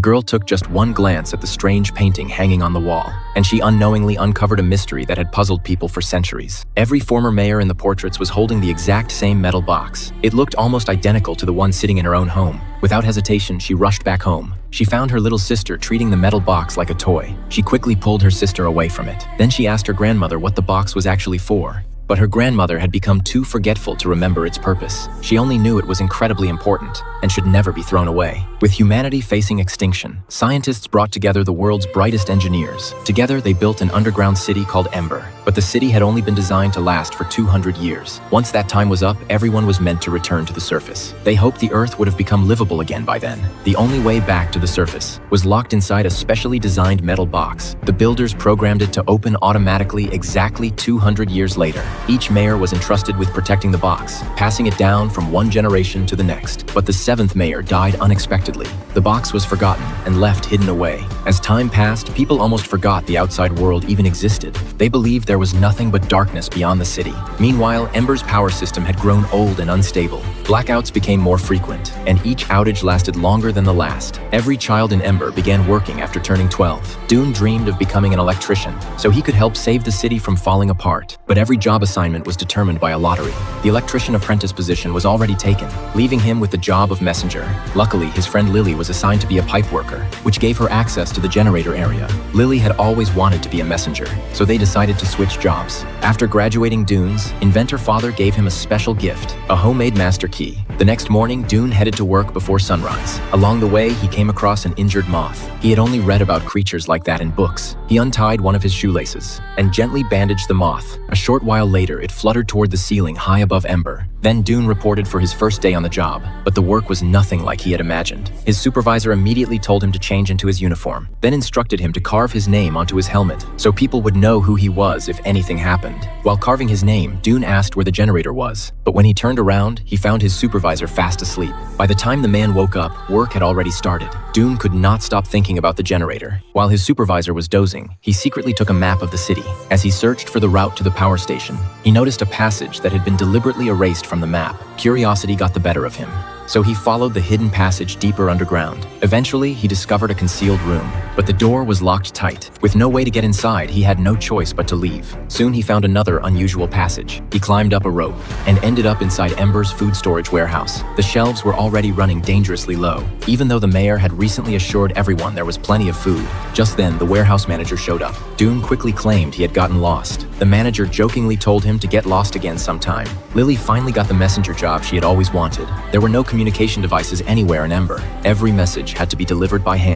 girl took just one glance at the strange painting hanging on the wall, and she unknowingly uncovered a mystery that had puzzled people for centuries. Every former mayor in the portraits was holding the exact same metal box. It looked almost identical to the one sitting in her own home. Without hesitation, she rushed back home. She found her little sister treating the metal box like a toy. She quickly pulled her sister away from it. Then she asked her grandmother what the box was actually for. But her grandmother had become too forgetful to remember its purpose. She only knew it was incredibly important and should never be thrown away. With humanity facing extinction, scientists brought together the world's brightest engineers. Together, they built an underground city called Ember. But the city had only been designed to last for 200 years. Once that time was up, everyone was meant to return to the surface. They hoped the Earth would have become livable again by then. The only way back to the surface was locked inside a specially designed metal box. The builders programmed it to open automatically exactly 200 years later. Each mayor was entrusted with protecting the box, passing it down from one generation to the next. But the 7th mayor died unexpectedly. The box was forgotten and left hidden away. As time passed, people almost forgot the outside world even existed. They believed there was nothing but darkness beyond the city. Meanwhile, Ember's power system had grown old and unstable. Blackouts became more frequent, and each outage lasted longer than the last. Every child in Ember began working after turning 12. Dune dreamed of becoming an electrician, so he could help save the city from falling apart. But every job assignment was determined by a lottery. The electrician apprentice position was already taken, leaving him with the job of messenger. Luckily, his friend Lily was assigned to be a pipe worker, which gave her access to the generator area. Lily had always wanted to be a messenger, so they decided to switch jobs. After graduating Dune's, inventor father gave him a special gift, a homemade master key. The next morning, Dune headed to work before sunrise. Along the way, he came across an injured moth. He had only read about creatures like that in books. He untied one of his shoelaces and gently bandaged the moth. A short while later, it fluttered toward the ceiling high above Ember. Then Dune reported for his first day on the job, but the work was nothing like he had imagined. His supervisor immediately told him to change into his uniform, then instructed him to carve his name onto his helmet so people would know who he was if anything happened. While carving his name, Dune asked where the generator was, but when he turned around, he found his supervisor fast asleep. By the time the man woke up, work had already started. Dune could not stop thinking about the generator. While his supervisor was dozing, he secretly took a map of the city. As he searched for the route to the power station, he noticed a passage that had been deliberately erased from the map. Curiosity got the better of him, so he followed the hidden passage deeper underground. Eventually, he discovered a concealed room, but the door was locked tight. With no way to get inside, he had no choice but to leave. Soon he found another unusual passage. He climbed up a rope and ended up inside Ember's food storage warehouse. The shelves were already running dangerously low, even though the mayor had recently assured everyone there was plenty of food. Just then, the warehouse manager showed up. Dune quickly claimed he had gotten lost. The manager jokingly told him to get lost again sometime. Lily finally got the messenger job she had always wanted. There were no communication devices anywhere in Ember. Every message had to be delivered by hand.